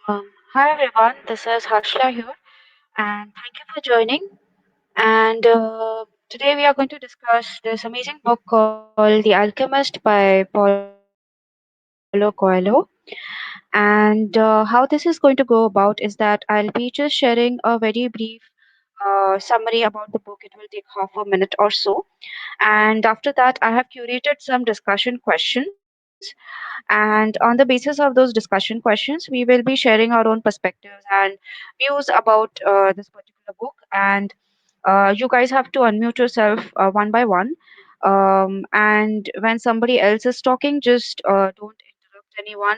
Hi everyone, this is Harshla here, and thank you for joining. And today we are going to discuss this amazing book called The Alchemist by Paulo Coelho. And how this is going to go about is that I'll be just sharing a very brief summary about the book. It will take half a minute or so. And after that, I have curated some discussion questions. And on the basis of those discussion questions, we will be sharing our own perspectives and views about this particular book. And you guys have to unmute yourself one by one. And when somebody else is talking, just don't interrupt anyone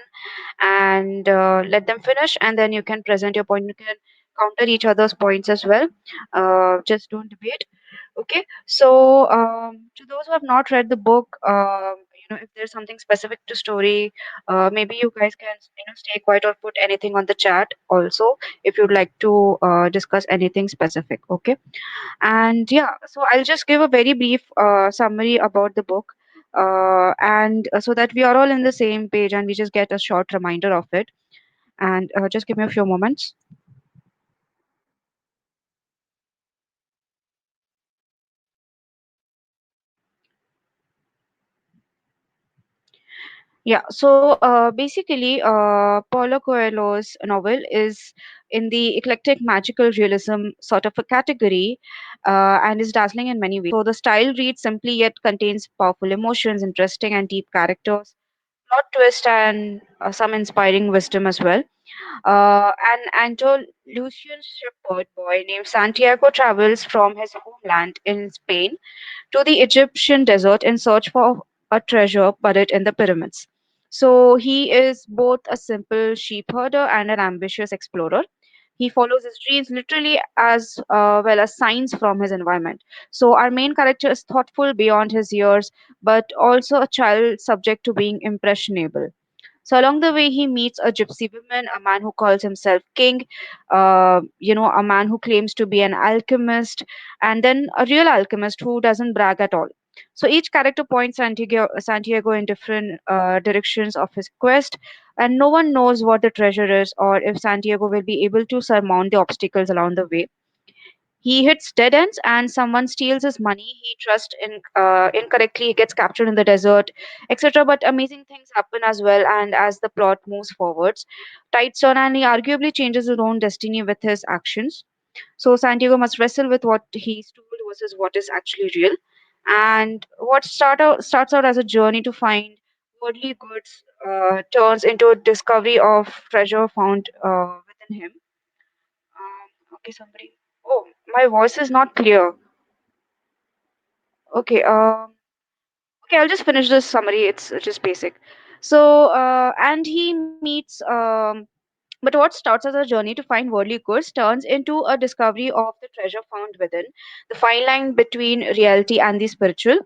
and let them finish, and then you can present your point. You can counter each other's points as well. Just don't debate. Okay, so to those who have not read the book, if there's something specific to story, maybe you guys can, stay quiet or put anything on the chat also if you'd like to discuss anything specific. Okay, and yeah, so I'll just give a very brief summary about the book, and so that we are all in the same page and we just get a short reminder of it. And just give me a few moments. Yeah, so basically, Paulo Coelho's novel is in the eclectic magical realism sort of a category and is dazzling in many ways. So the style reads simply yet contains powerful emotions, interesting and deep characters, plot twist, and some inspiring wisdom as well. An Andalusian shepherd boy named Santiago travels from his homeland in Spain to the Egyptian desert in search for a treasure buried in the pyramids. So he is both a simple sheep herder and an ambitious explorer. He follows his dreams literally as well as signs from his environment. So our main character is thoughtful beyond his years, but also a child subject to being impressionable. So along the way, he meets a gypsy woman, a man who calls himself king, a man who claims to be an alchemist, and then a real alchemist who doesn't brag at all. So each character points Santiago in different directions of his quest, and no one knows what the treasure is or if Santiago will be able to surmount the obstacles along the way. He hits dead ends and someone steals his money he trusts in incorrectly. He gets captured in the desert, etc. But amazing things happen as well, and as the plot moves forwards, tides turn and he arguably changes his own destiny with his actions. So Santiago must wrestle with what he's told versus what is actually real. And what starts out as a journey to find worldly goods turns into a discovery of treasure found within him. Okay, somebody. Oh, my voice is not clear. Okay. Okay, I'll just finish this summary. It's just basic. So, and he meets. But what starts as a journey to find worldly goods turns into a discovery of the treasure found within, the fine line between reality and the spiritual.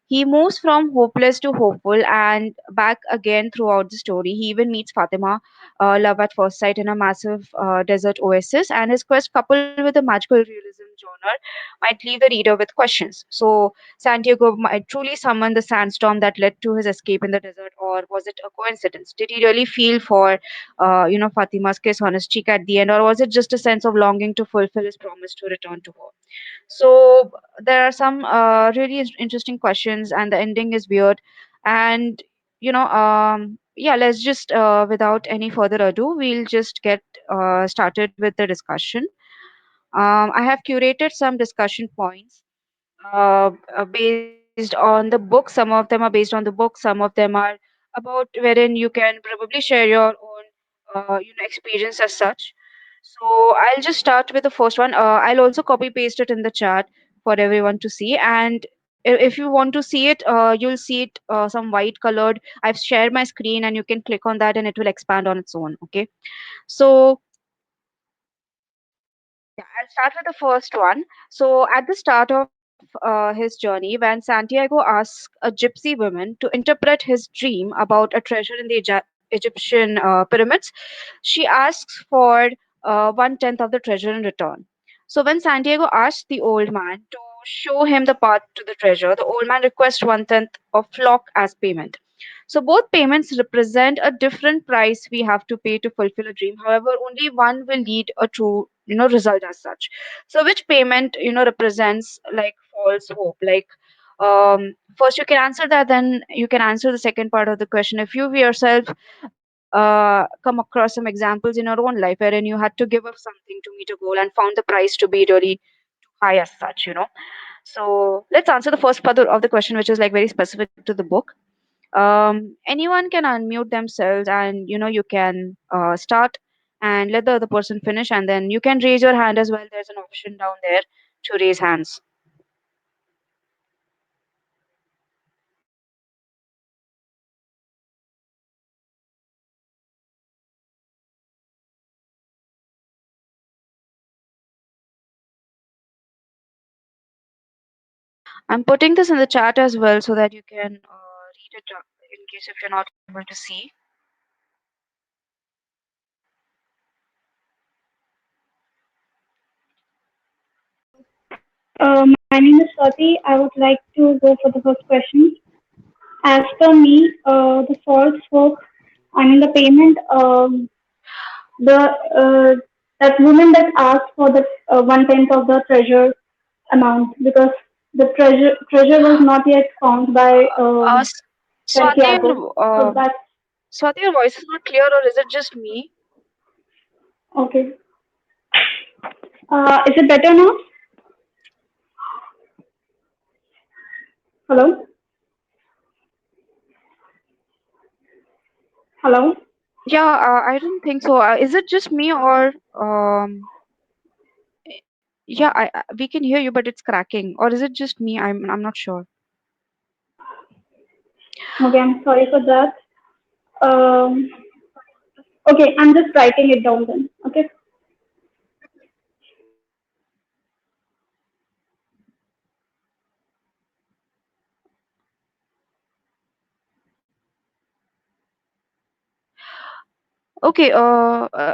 He moves from hopeless to hopeful and back again throughout the story. He even meets Fatima, love at first sight, in a massive desert oasis, and his quest, coupled with a magical realism genre, might leave the reader with questions. So, Santiago might truly summon the sandstorm that led to his escape in the desert, or was it a coincidence? Did he really feel for Fatima's kiss on his cheek at the end, or was it just a sense of longing to fulfill his promise to return to her? So there are some really interesting questions, and the ending is weird. And yeah, let's just without any further ado, we'll just get started with the discussion. I have curated some discussion points based on the book. Some of them are based on the book. Some of them are about wherein you can probably share your own, experience as such. So I'll just start with the first one. I'll also copy paste it in the chat for everyone to see. And if you want to see it, you'll see it some white colored. I've shared my screen, and you can click on that, and it will expand on its own. Okay. So yeah, I'll start with the first one. So, at the start of his journey, when Santiago asks a gypsy woman to interpret his dream about a treasure in the Egyptian pyramids, she asks for 1/10 of the treasure in return. So, when Santiago asks the old man to show him the path to the treasure, the old man requests 1/10 of flock as payment. So both payments represent a different price we have to pay to fulfill a dream. However, only one will lead a true, result as such. So which payment, represents like false hope? Like, first you can answer that, then you can answer the second part of the question. If you yourself come across some examples in your own life wherein you had to give up something to meet a goal and found the price to be really high as such. So let's answer the first part of the question, which is like very specific to the book. Anyone can unmute themselves, and you can start and let the other person finish, and then you can raise your hand as well. There's an option down there to raise hands. I'm putting this in the chat as well so that you can read it in case if you're not able to see. My name is Swati. I would like to go for the first question. As per me, the false hope, I mean the payment, the that woman that asked for the 1/10 of the treasure amount because the treasure was not yet found by Uh, S- Swati, Santiago. So that's Swati, your voice is not clear, or is it just me? okay. Is it better now? Hello, hello. Yeah, I don't think so. Is it just me, or yeah, we can hear you, but it's cracking, or is it just me? I'm not sure. Okay, I'm sorry for that. Um, okay, I'm just writing it down then. Okay. Okay,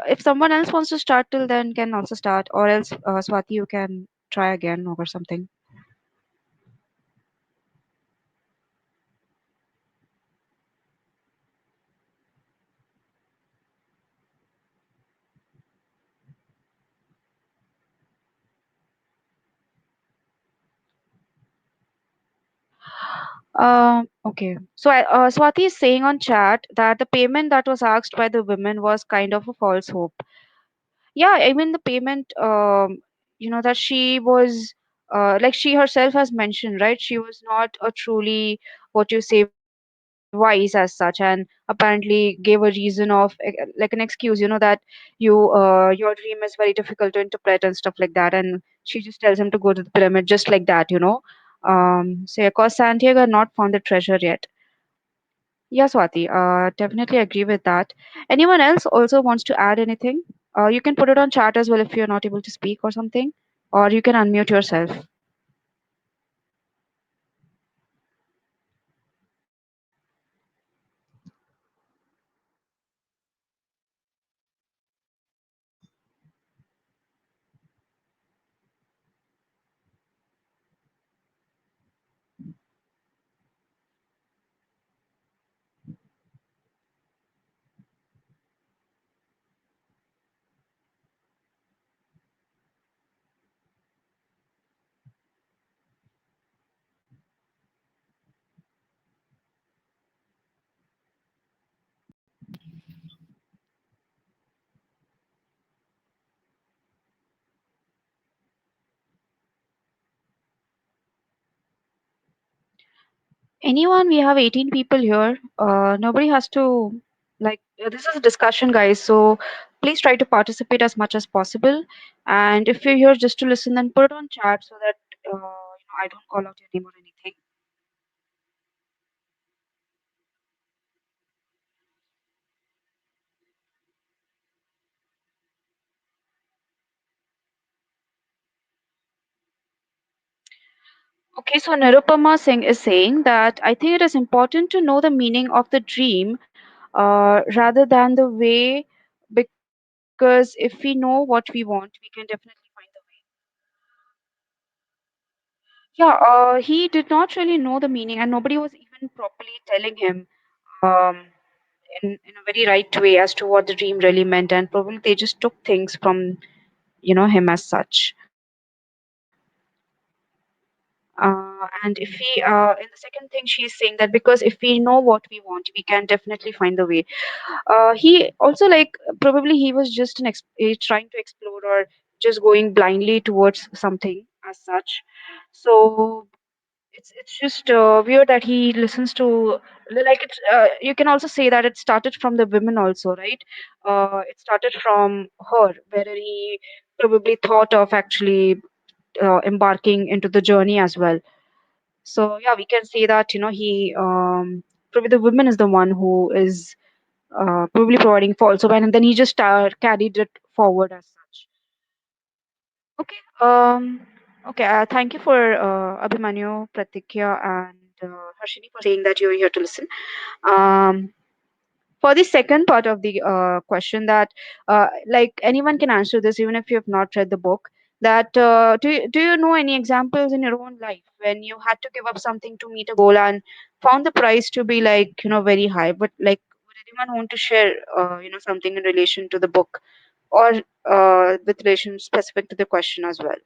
if someone else wants to start till then can also start, or else Swati, you can try again or something. Okay. So Swati is saying on chat that the payment that was asked by the women was kind of a false hope. Yeah, I mean the payment, that she was, like she herself has mentioned, right? She was not a truly, what you say, wise as such, and apparently gave a reason of like an excuse, that your dream is very difficult to interpret and stuff like that, and she just tells him to go to the pyramid just like that. So yeah, cause Santiago had not found the treasure yet. Yeah, Swati, definitely agree with that. Anyone else also wants to add anything? You can put it on chat as well if you're not able to speak or something, or you can unmute yourself. Anyone? We have 18 people here. Nobody has to, like, this is a discussion, guys. So please try to participate as much as possible. And if you're here just to listen, then put it on chat so that I don't call out your name or anything. Okay, so Nirupama Singh is saying that I think it is important to know the meaning of the dream rather than the way, because if we know what we want, we can definitely find the way. Yeah, he did not really know the meaning, and nobody was even properly telling him um, in a very right way as to what the dream really meant, and probably they just took things from him as such. And if we in the second thing, she's saying that because if we know what we want, we can definitely find the way. He also, like, probably he was just trying to explore, or just going blindly towards something as such. So it's just weird that he listens to, like, it's you can also say that it started from the women also, right? It started from her, where he probably thought of actually embarking into the journey as well. So yeah, we can say that he probably the woman is the one who is probably providing false hope, and then he just carried it forward as such. Okay. Okay. Thank you for Abhimanyu, Pratikya, and Harshini for saying that you're here to listen. Um, for the second part of the question, that like anyone can answer this, even if you have not read the book. That do you know any examples in your own life when you had to give up something to meet a goal and found the price to be, like, very high? But, like, would anyone want to share something in relation to the book, or with relation specific to the question as well?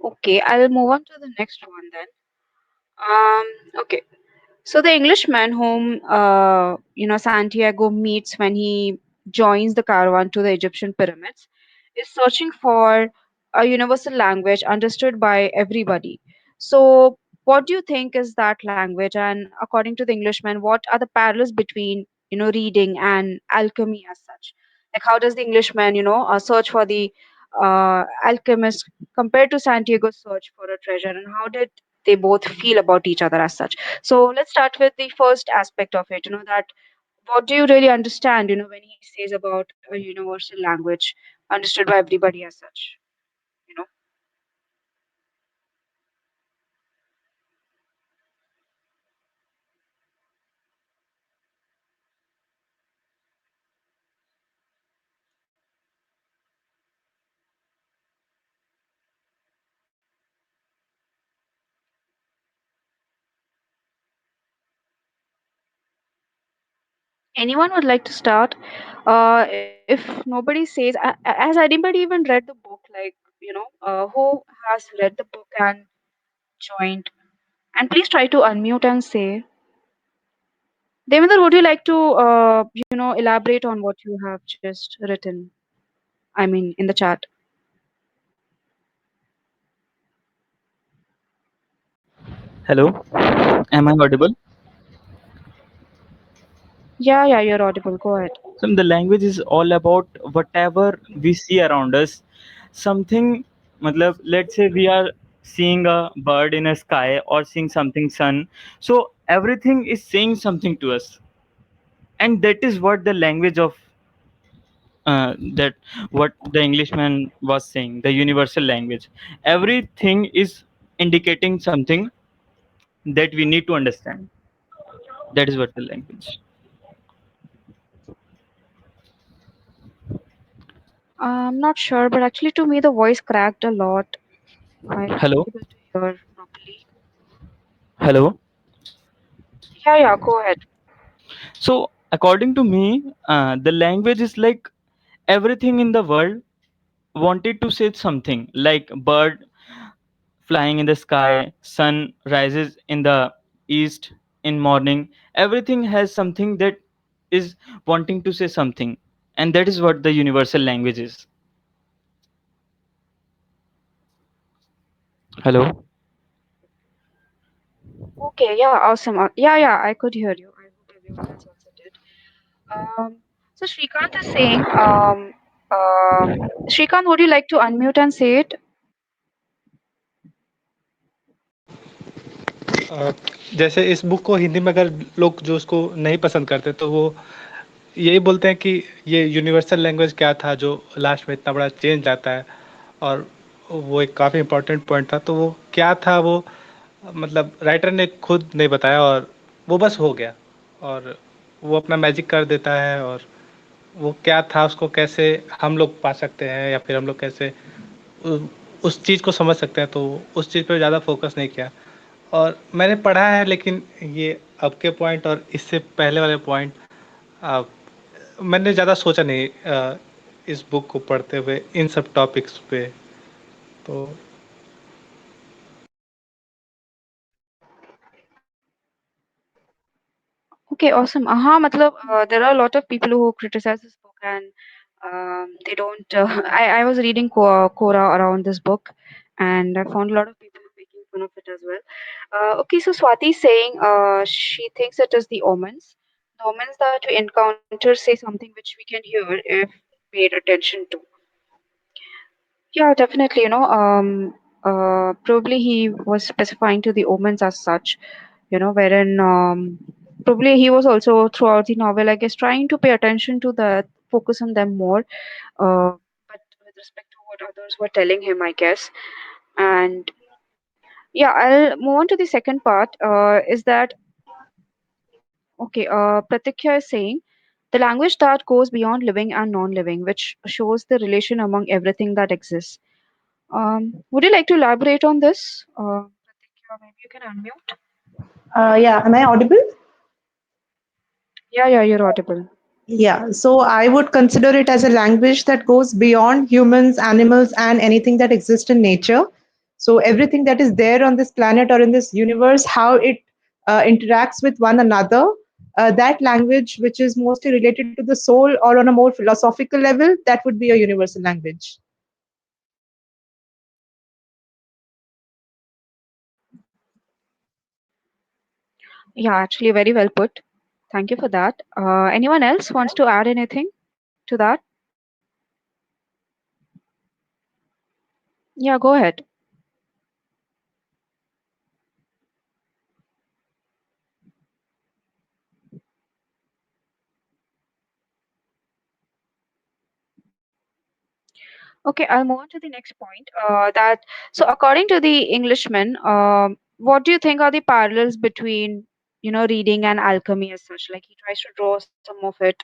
Okay, I'll move on to the next one then. Okay. So the Englishman whom Santiago meets when he joins the caravan to the Egyptian pyramids is searching for a universal language understood by everybody. So what do you think is that language? And according to the Englishman, what are the parallels between reading and alchemy as such? Like, how does the Englishman search for the alchemist compared to Santiago's search for a treasure, and how did they both feel about each other as such? So let's start with the first aspect of it. That what do you really understand, when he says about a universal language understood by everybody as such? You know, anyone would like to start? If nobody says, has anybody even read the book? Like, who has read the book and joined? And please try to unmute and say. Devendra, would you like to, elaborate on what you have just written? I mean, in the chat. Hello, am I audible? Yeah, yeah, you're audible. Go ahead. So the language is all about whatever we see around us. Something, let's say we are seeing a bird in a sky or seeing something sun. So everything is saying something to us, and that is what the language of that what the Englishman was saying, the universal language. Everything is indicating something that we need to understand. That is what the language. I'm not sure, but actually, to me, the voice cracked a lot. I'm not Hello, able to hear properly. hello. Yeah, yeah, go ahead. So, according to me, the language is like everything in the world wanted to say something, like bird flying in the sky, sun rises in the east in morning. Everything has something that is wanting to say something, and that is what the universal language is. Hello. Okay, yeah, awesome. Yeah, yeah, I could hear you. I hope everyone else also did. So Shrikant is saying, Shrikant, would you like to unmute and say it? जैसे इस book को हिंदी में अगर लोग जो उसको नहीं पसंद करते तो वो यही बोलते हैं कि ये यूनिवर्सल लैंग्वेज क्या था जो लास्ट में इतना बड़ा चेंज लाता है। और वो एक काफ़ी इम्पोर्टेंट पॉइंट था, तो वो क्या था वो मतलब राइटर ने खुद नहीं बताया, और वो बस हो गया। और वो अपना मैजिक कर देता है, और वो क्या था उसको कैसे हम लोग पा सकते हैं, या फिर हम लोग कैसे उ- उस चीज़ को समझ सकते हैं, तो उस चीज़ पे ज़्यादा फोकस नहीं किया। और मैंने पढ़ा है, लेकिन ये अब के पॉइंट और इससे पहले वाले पॉइंट मैंने ज़्यादा सोचा नहीं इस बुक को पढ़ते हुए इन सब टॉपिक्स पे। तो Okay, awesome. Matlab, there are a lot of people who criticize this book and they don't. I was reading Quora around this book and I found a lot of people making fun of it as well. Okay, so Swati is saying she thinks it is the omens. The omens that we encounter say something which we can hear if paid attention to. Yeah, definitely. Probably he was specifying to the omens as such, wherein probably he was also throughout the novel, I guess, trying to pay attention to the focus on them more, but with respect to what others were telling him, I guess. And yeah, I'll move on to the second part. Is that okay? Pratikya is saying the language that goes beyond living and non-living, which shows the relation among everything that exists. Would you like to elaborate on this? Pratikya, maybe you can unmute. Yeah, am I audible? Yeah, yeah, you're audible. Yeah, so I would consider it as a language that goes beyond humans, animals, and anything that exists in nature. So everything that is there on this planet or in this universe, how it interacts with one another, that language, which is mostly related to the soul or on a more philosophical level, that would be a universal language. Yeah, actually, very well put. Thank you for that. Anyone else wants to add anything to that? Yeah, go ahead. Okay, I'll move on to the next point. That so according to the Englishman, what do you think are the parallels between reading and alchemy as such? Like he tries to draw some of it.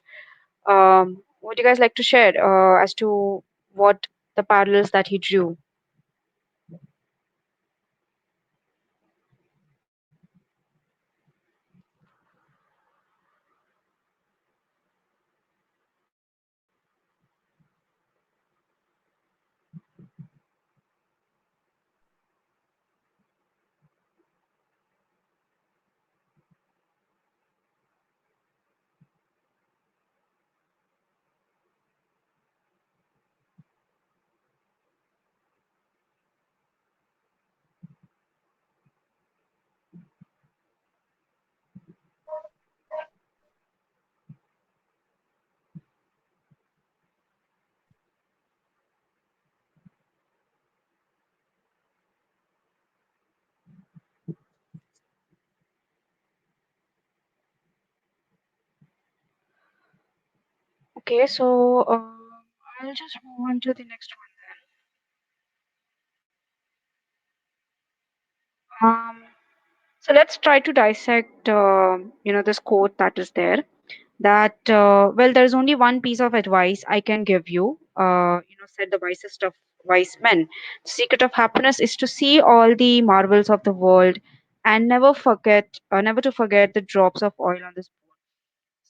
Would you guys like to share as to what the parallels that he drew? Okay, so I'll just move on to the next one. So let's try to dissect, this quote that is there. That well, there's only one piece of advice I can give you. Said the wisest of wise men. The secret of happiness is to see all the marvels of the world and never to forget the drops of oil on this.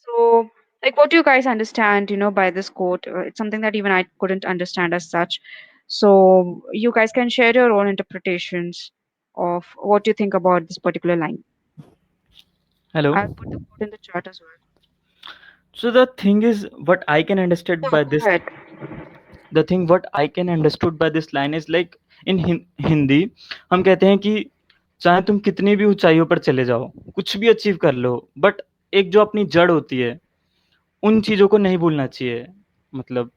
So, like, what do you guys understand, by this quote? It's something that even I couldn't understand as such. So, you guys can share your own interpretations of what you think about this particular line. Hello. I'll put the quote in the chat as well. So the thing is, what I can understand Yeah, by go this, ahead. the thing what I can understood by this line is like in Hindi हम कहते हैं कि चाहे तुम कितनी भी ऊंचाइयों पर चले जाओ, कुछ भी अचीव कर लो, बट एक जो अपनी जड़ होती है, उन चीजों को नहीं भूलना चाहिए। मतलब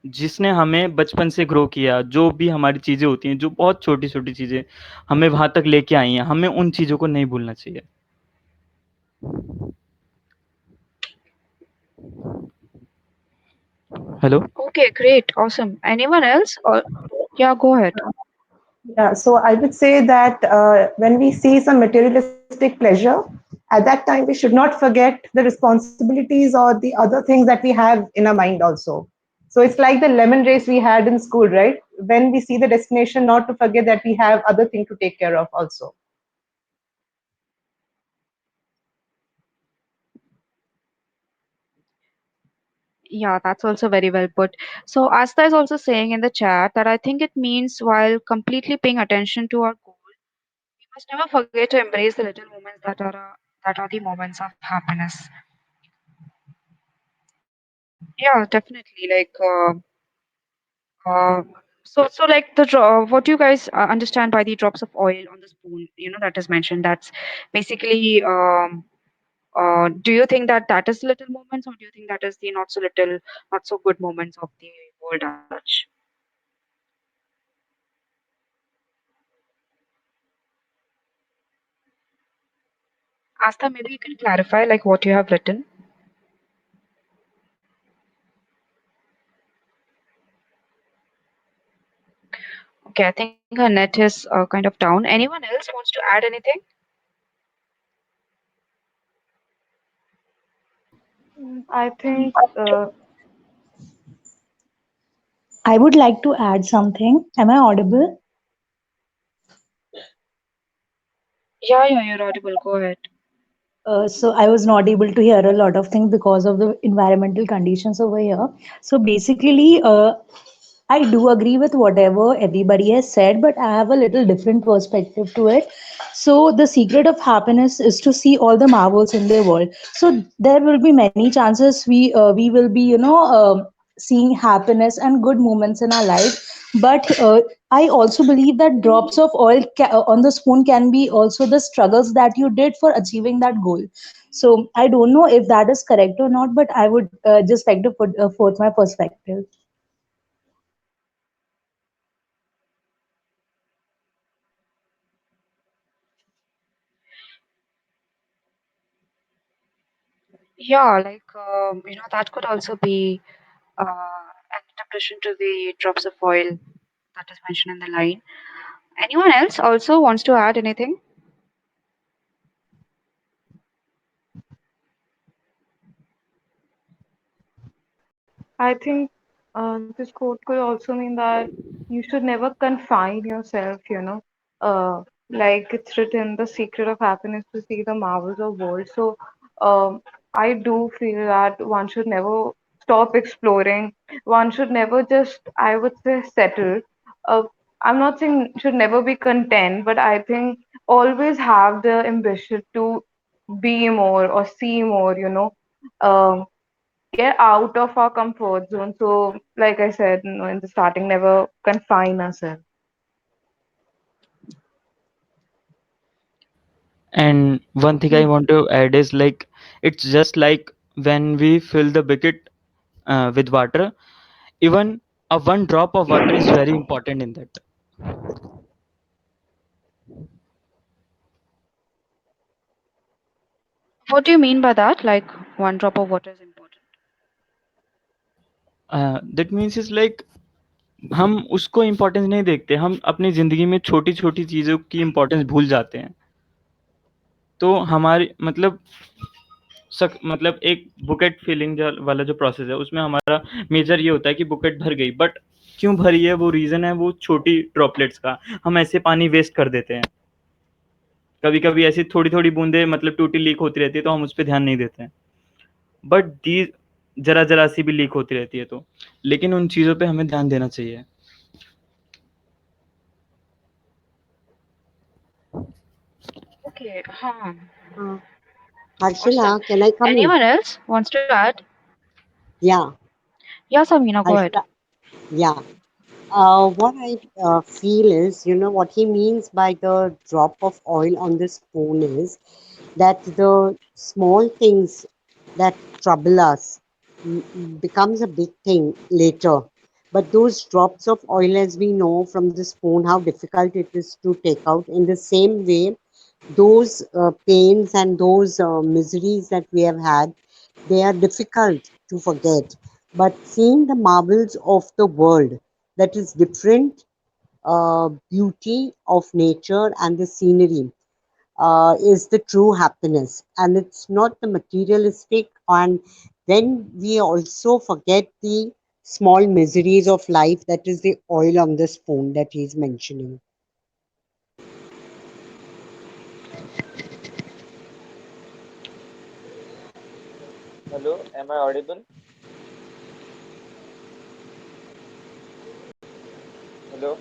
जिसने हमें बचपन से ग्रो किया, जो भी हमारी चीजें होती हैं, जो बहुत छोटी छोटी चीजें हमें वहां तक लेके आई हैं, हमें उन चीजों को नहीं भूलना चाहिए। Hello. Okay, great, awesome. Anyone else? Or yeah, go ahead. Yeah, so I would say that when we see some materialistic pleasure, at that time we should not forget the responsibilities or the other things that we have in our mind also. So it's like the lemon race we had in school, right? When we see the destination, not to forget that we have other things to take care of also. Yeah, that's also very well put. So Asta is also saying in the chat that I think it means while completely paying attention to our goal, we must never forget to embrace the little moments that are the moments of happiness. Yeah, definitely. Uh, so like what do you guys understand by the drops of oil on the spoon? You know that is mentioned. That's basically. Do you think that that is little moments, or do you think that is the not so little, not so good moments of the world as such? Asta, maybe you can clarify like what you have written. Okay, I think her net is kind of down. Anyone else wants to add anything? I think I would like to add something. Am I audible? Yeah, yeah, you're audible. Go ahead. So I was not able to hear a lot of things because of the environmental conditions over here. So basically, I do agree with whatever everybody has said, but I have a little different perspective to it. So the secret of happiness is to see all the marvels in the world. So there will be many chances we will be seeing happiness and good moments in our life. But I also believe that drops of oil on the spoon can be also the struggles that you did for achieving that goal. So I don't know if that is correct or not, but I would just like to put forth my perspective. Yeah, that could also be an interpretation to the drops of oil that is mentioned in the line. Anyone else also wants to add anything? I think this quote could also mean that you should never confine yourself, like it's written, the secret of happiness to see the marvels of world. So I do feel that one should never stop exploring. One should never just, I would say, settle. Uh, I'm not saying should never be content, but I think always have the ambition to be more or see more, Um, get out of our comfort zone. So, like I said, in the starting, never confine ourselves. And one thing I want to add is like it's just like when we fill the bucket with water, even a one drop of water is very important in that. What do you mean by that? Like one drop of water is important. That means is like हम उसको importance नहीं देखते, हम अपनी ज़िंदगी में छोटी छोटी चीज़ों की इम्पोर्टेंस भूल जाते हैं। तो हमारी मतलब मतलब एक बुकेट फिलिंग वाला जो प्रोसेस है उसमें हमारा मेजर ये होता है कि बुकेट भर गई, बट क्यों भरी है वो रीज़न है वो छोटी ड्रॉपलेट्स का। हम ऐसे पानी वेस्ट कर देते हैं, कभी कभी ऐसी थोड़ी थोड़ी बूंदे मतलब टूटी लीक होती रहती है तो हम उस पर ध्यान नहीं देते हैं, बट दी जरा जरा सी भी लीक होती रहती है, तो लेकिन उन चीज़ों पे हमें ध्यान देना चाहिए। Okay, huh. Uh, Awesome. Harshila, can I come in? Anyone else wants to add? Yeah, Yeah, Samina, go ahead. Harshila. Yeah. What I feel is, what he means by the drop of oil on the spoon is that the small things that trouble us becomes a big thing later. But those drops of oil, as we know from the spoon, how difficult it is to take out. In the same way, those pains and those miseries that we have had, they are difficult to forget. but seeing the marvels of the world, that is different beauty of nature and the scenery, is the true happiness, and it's not the materialistic. And then we also forget the small miseries of life, that is the oil on the spoon that he's mentioning. Hello, am I audible? Hello,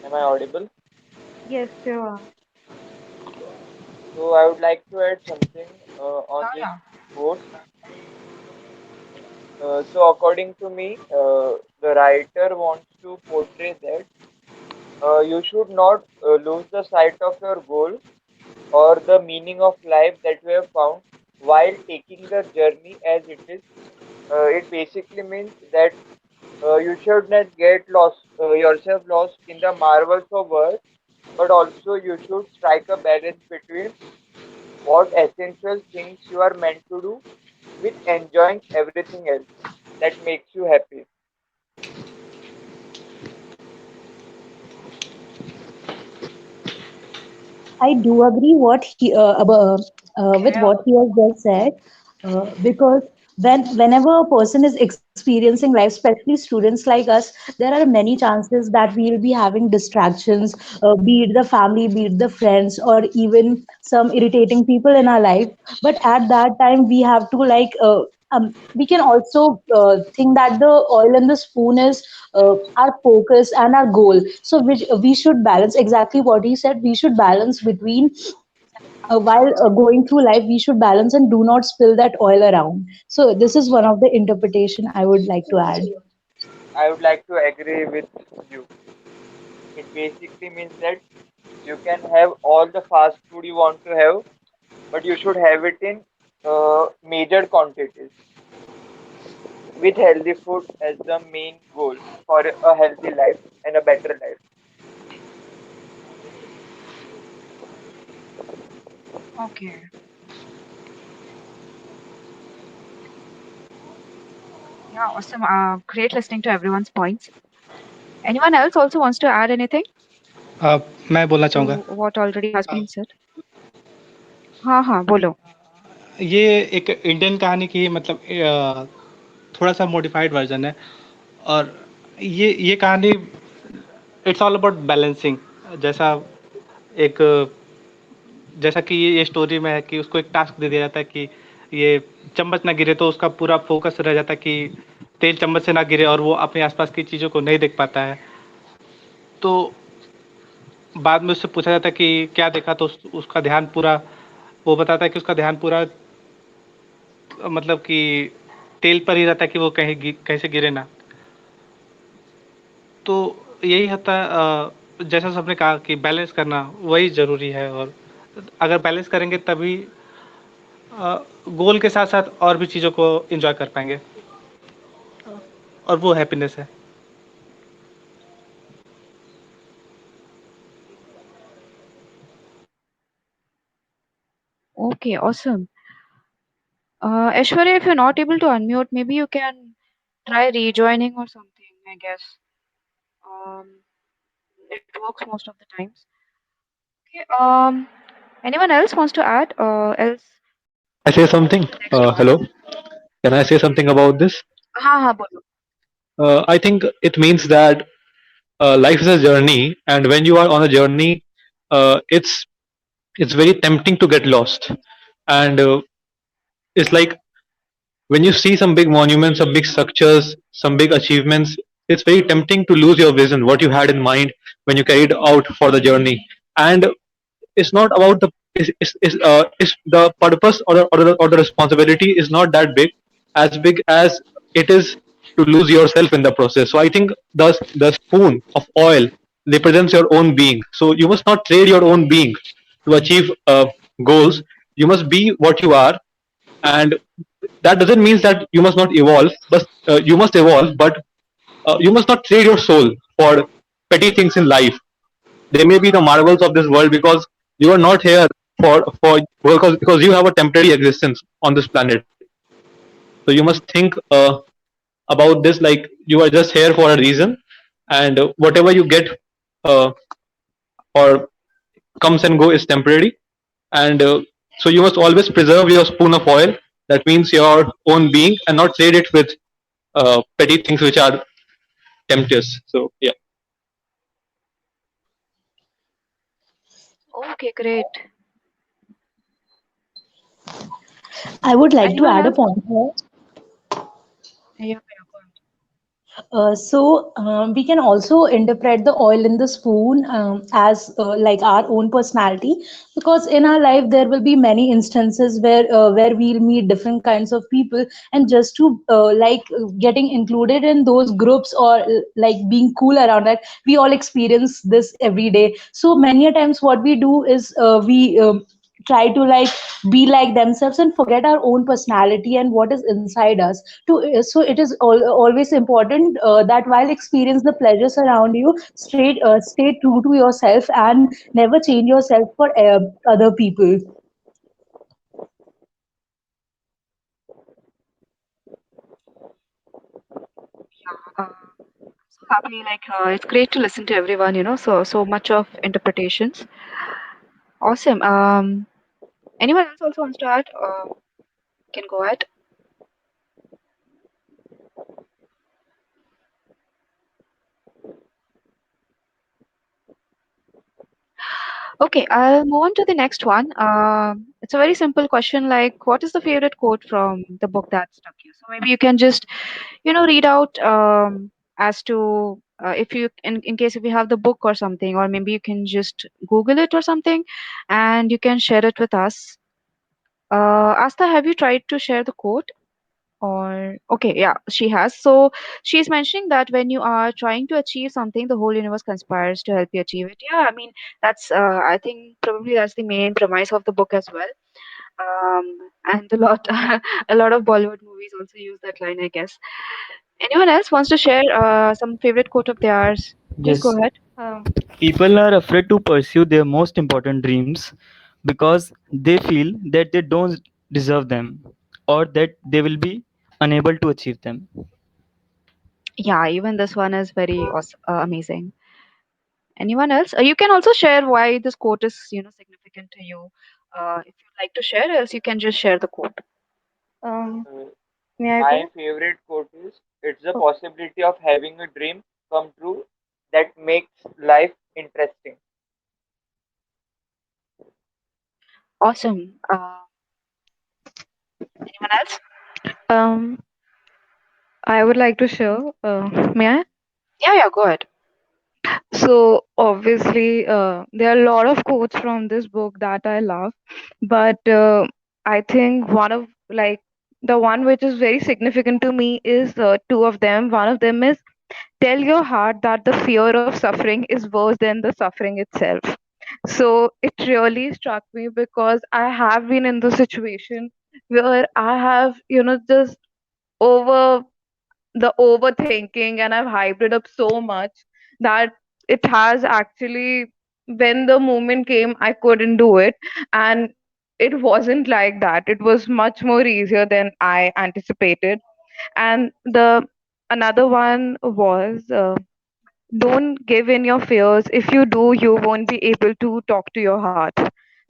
am I audible? Yes, you are. So I would like to add something on Yeah, this yeah. quote. So according to me, the writer wants to portray that you should not lose the sight of your goal or the meaning of life that you have found while taking the journey as it is. It basically means that you should not get lost yourself lost in the marvels of world, but also you should strike a balance between what essential things you are meant to do with enjoying everything else that makes you happy. I do agree with Okay. what he has just said, because whenever a person is experiencing life, especially students like us, there are many chances that we'll be having distractions, be it the family, be it the friends, or even some irritating people in our life. But at that time, we have to we can also think that the oil in the spoon is our focus and our goal. So which we should balance exactly what he said. We should balance between while going through life, we should balance and do not spill that oil around. So this is one of the interpretation I would like to add. I would like to agree with you. It basically means that you can have all the fast food you want to have, but you should have it in measured quantities with healthy food as the main goal for a healthy life and a better life. Okay. Yeah, awesome. Great listening to everyone's points. Anyone else also wants to add anything मैं बोलना चाहूँगा। to what already has been said? हाँ हाँ बोलो. ये एक Indian कहानी की मतलब थोड़ा-सा मॉडिफाइड वर्ज़न है और ये कहानी इट्स ऑल अबाउट बैलेंसिंग। जैसा एक जैसा कि ये स्टोरी में है कि उसको एक टास्क दे दिया जाता है कि ये चम्मच ना गिरे, तो उसका पूरा फ़ोकस रह जाता है कि तेल चम्मच से ना गिरे और वो अपने आस-पास की चीज़ों को नहीं देख पाता है। तो बाद में उससे पूछा जाता है कि क्या देखा, तो उसका ध्यान पूरा, वो बताता है कि उसका ध्यान पूरा मतलब कि तेल पर ही रहता है कि वो कहीं से गिरे ना। तो यही होता है, जैसा सबने कहा कि बैलेंस करना वही ज़रूरी है, और अगर बैलेंस करेंगे तभी गोल के साथ-साथ और भी चीज़ों को एन्जॉय कर पाएँगे, और वो हैप्पीनेस है। Okay, awesome. Aishwarya, if you're not able to unmute, maybe you can try rejoining or something, I guess. Um, it works most of the times. Okay, anyone else wants to add? Else, Can I say something? next one. Hello. Can I say something about this? हाँ हाँ बोलो. I think it means that life is a journey, and when you are on a journey, it's very tempting to get lost, and it's like when you see some big monuments, some big structures, some big achievements, it's very tempting to lose your vision, what you had in mind when you carried out for the journey. And it's not about the is the purpose or the responsibility is not that big, as big as it is to lose yourself in the process. So I think the spoon of oil represents your own being. So you must not trade your own being to achieve goals. You must be what you are, and that doesn't mean that you must not evolve, but you must evolve, but you must not trade your soul for petty things in life. They may be the marvels of this world, because you are not here for because you have a temporary existence on this planet. So you must think about this like you are just here for a reason, and whatever you get uh, or comes and go is temporary. And so you must always preserve your spoon of oil. That means your own being, and not trade it with petty things which are tempters. So yeah. Okay, great. I would like to Anyone add a else? point here. Yeah, yeah, go on. We can also interpret the oil in the spoon as like our own personality, because in our life there will be many instances where we'll meet different kinds of people, and just to getting included in those groups, or like being cool around that, we all experience this every day. So many a times what we do is we try to like be like themselves and forget our own personality and what is inside us. So it is always important that while experience the pleasures around you, stay true to yourself and never change yourself for other people. So happy, like it's great to listen to everyone, so much of interpretations. Awesome. Anyone else also wants to add? Can go ahead. Okay, I'll move on to the next one. It's a very simple question, like what is the favorite quote from the book that stuck you? So maybe you can just, read out as to if you, in case if you have the book or something, or maybe you can just Google it or something, and you can share it with us. Asta, have you tried to share the quote? Or okay, yeah, she has. So she's mentioning that when you are trying to achieve something, the whole universe conspires to help you achieve it. Yeah, I mean that's I think probably that's the main premise of the book as well. And a lot a lot of Bollywood movies also use that line, I guess. Anyone else wants to share some favorite quote of theirs? Please go Yes, ahead. people are afraid to pursue their most important dreams because they feel that they don't deserve them or that they will be unable to achieve them. Yeah, even this one is very awesome, amazing. Anyone else? You can also share why this quote is, significant to you. If you'd like to share, else you can just share the quote. Um, Uh, may I my go? favorite quote is, it's the Oh, possibility of having a dream come true that makes life interesting. Awesome. Anyone else? Um, I would like to share. May I? Yeah, yeah, go ahead. So obviously, there are a lot of quotes from this book that I love, but I think one of like the one which is very significant to me is two of them. One of them is, tell your heart that the fear of suffering is worse than the suffering itself. So it really struck me because I have been in the situation where I have, just over the overthinking, and I've hyped it up so much that it has actually, when the moment came, I couldn't do it. And it wasn't like that. It was much more easier than I anticipated. And the another one was, don't give in your fears. If you do, you won't be able to talk to your heart.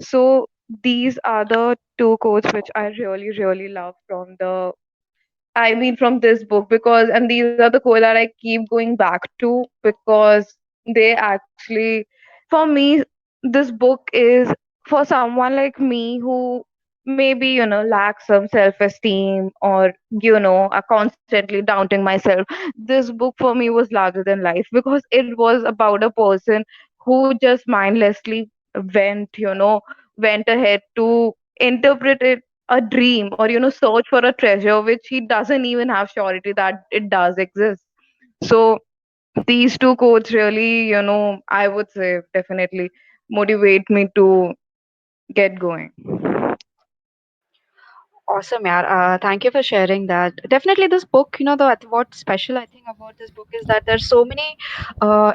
So these are the two quotes which I really, really love from from this book, because, and these are the quotes that I keep going back to, because they actually, for me, this book is for someone like me who maybe, lacks some self-esteem, or, are constantly doubting myself. This book for me was larger than life, because it was about a person who just mindlessly went, went ahead to interpret it a dream, or search for a treasure which he doesn't even have surety that it does exist. So these two quotes really, I would say definitely motivate me to get going. Awesome, yeah. Thank you for sharing that. Definitely, this book, what special I think about this book is that there's so many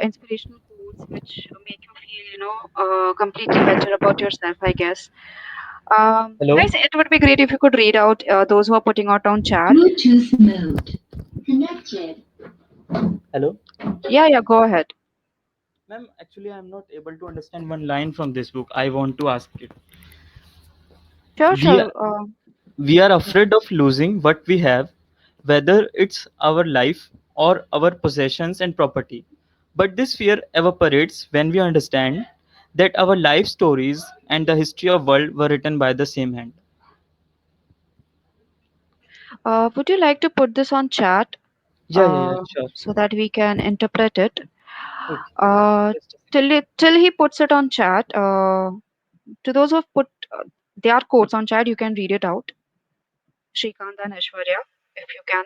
inspirational quotes which make you feel, completely better about yourself, I guess. Hello? Guys, it would be great if you could read out those who are putting out on chat. Bluetooth mode. Connected. Hello? Yeah, yeah, go ahead. Ma'am, actually, I'm not able to understand one line from this book. I want to ask it. Sure, We sure. are, we are afraid of losing what we have, whether it's our life or our possessions and property. But this fear evaporates when we understand that our life stories and the history of world were written by the same hand. Would you like to put this on chat Yeah, sure. so that we can interpret it? Okay. Uh, Just a second. till he puts it on chat, to those who have put their quotes on chat, you can read it out. Shrikant and Aishwarya, if you can.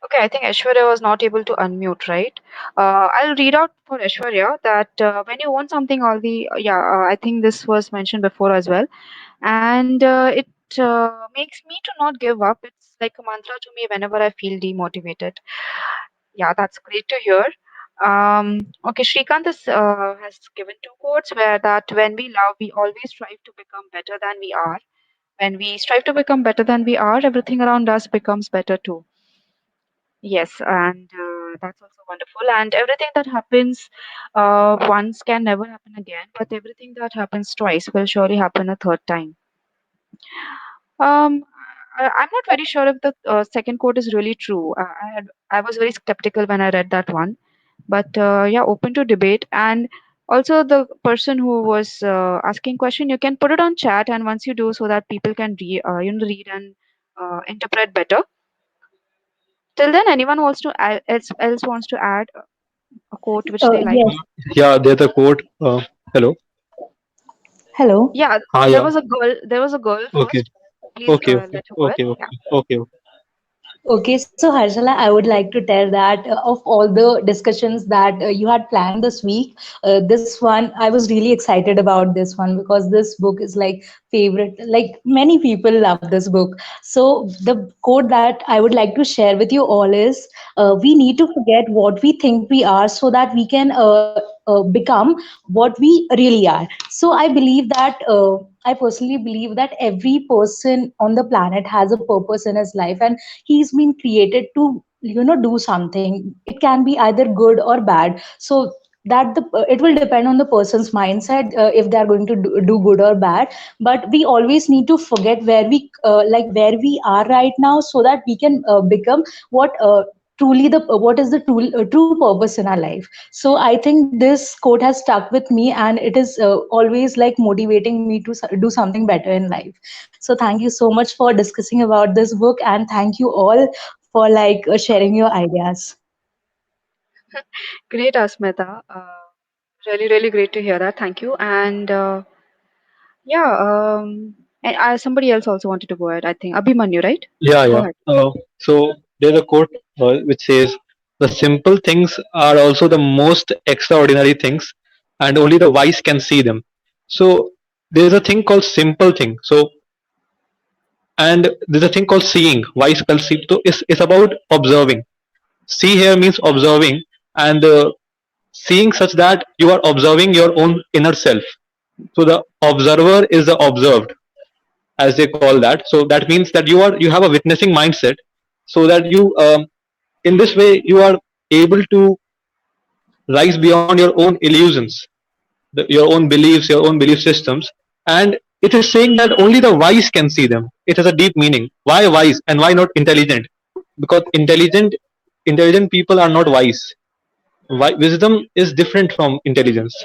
Okay, I think Aishwarya was not able to unmute, right? I'll read out for Aishwarya that when you want something, all the yeah, I think this was mentioned before as well, and it makes me to not give up. It's like a mantra to me whenever I feel demotivated. Yeah, that's great to hear. Okay, Shrikant has given two quotes where that when we love, we always strive to become better than we are. When we strive to become better than we are, everything around us becomes better too. Yes, and that's also wonderful. And everything that happens once can never happen again, but everything that happens twice will surely happen a third time. Um, I'm not very sure if the second quote is really true. I was very skeptical when I read that one, but yeah, open to debate. And also the person who was asking question, you can put it on chat, and once you do, so that people can read and interpret better. Till then, anyone wants to else wants to add a quote which they like? Yes. Yeah, there's a quote. Hello. Hello. Yeah, Ah, there yeah. was a girl. There was a girl Okay. first. Please let her go ahead. Okay. Yeah. Okay. Okay, so Harshala, I would like to tell that of all the discussions that you had planned this week, this one I was really excited about this one because this book is like favorite. Like many people love this book. So the quote that I would like to share with you all is, "We need to forget what we think we are, so that we can become what we really are." So I believe that. I personally believe that every person on the planet has a purpose in his life, and he's been created to do something. It can be either good or bad. So that it will depend on the person's mindset, if they are going to do good or bad. But we always need to forget where we are right now, so that we can become what truly the what is the true purpose in our life. So I think this quote has stuck with me, and it is always like motivating me to do something better in life. So thank you so much for discussing about this book, and thank you all for like sharing your ideas. Great, Asmita. Really, really great to hear that. Thank you. And yeah, and somebody else also wanted to go ahead. I think Abhimanyu, right? Go Yeah. ahead. So there's a quote which says, "The simple things are also the most extraordinary things, and only the wise can see them." So there's a thing called simple thing. So and there's a thing called seeing. Wise can see. So it's about observing. See here means observing, and seeing such that you are observing your own inner self. So the observer is the observed, as they call that. So that means that you have a witnessing mindset, so that you in this way you are able to rise beyond your own illusions, your own beliefs, your own belief systems. And it is saying that only the wise can see them. It has a deep meaning. Why wise and why not intelligent? Because intelligent people are not wise. Wisdom is different from intelligence.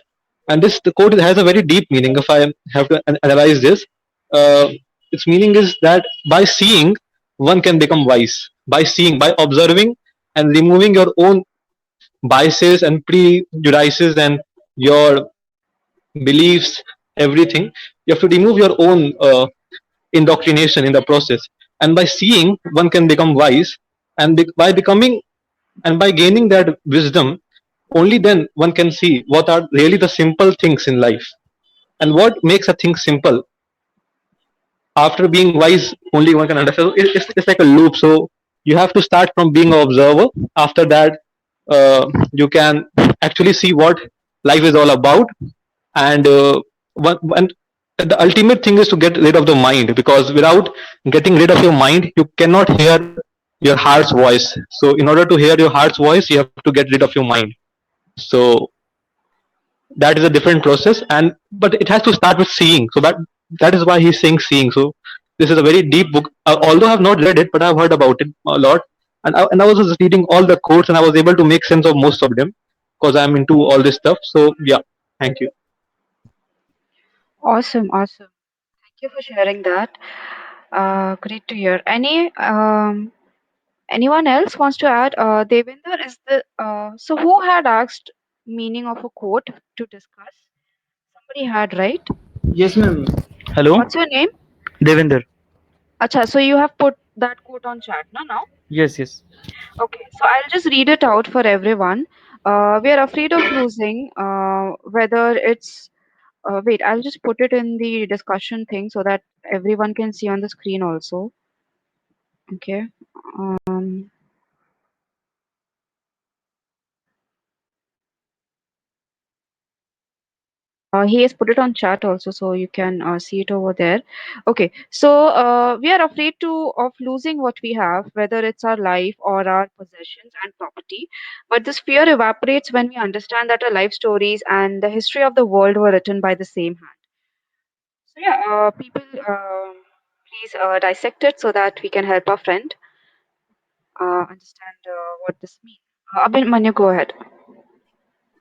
And this the quote has a very deep meaning. If I have to analyze this, uh, its meaning is that by seeing, one can become wise. By seeing, by observing, and removing your own biases and prejudices and your beliefs, everything, you have to remove your own indoctrination in the process. And by seeing, one can become wise, and by becoming and by gaining that wisdom, only then one can see what are really the simple things in life. And what makes a thing simple, after being wise, only one can understand. So it's like a loop. So you have to start from being an observer. After that, you can actually see what life is all about. And one the ultimate thing is to get rid of the mind, because without getting rid of your mind you cannot hear your heart's voice. So in order to hear your heart's voice you have to get rid of your mind. So that is a different process, and but it has to start with seeing. So that is why he's saying seeing. So this is a very deep book, although I have not read it, but I've heard about it a lot. And I was just reading all the quotes and I was able to make sense of most of them because I'm into all this stuff. So yeah, thank you. Awesome, awesome. Thank you for sharing that. Great to hear. Anyone else wants to add? Devinder is the so who had asked meaning of a quote to discuss? Somebody had, right? Yes, ma'am. Hello, What's your name? Devinder. Acha, so you have put that quote on chat, no? Now? Yes, yes. Okay, so I'll just read it out for everyone. We are afraid of losing, whether it's wait, I'll just put it in the discussion thing so that everyone can see on the screen also. Okay. Um, he has put it on chat also, so you can see it over there. Okay, so we are afraid to of losing what we have, whether it's our life or our possessions and property. But this fear evaporates when we understand that our life stories and the history of the world were written by the same hand. So yeah, people, please dissect it so that we can help our friend understand what this means. Abhimanyu, go ahead.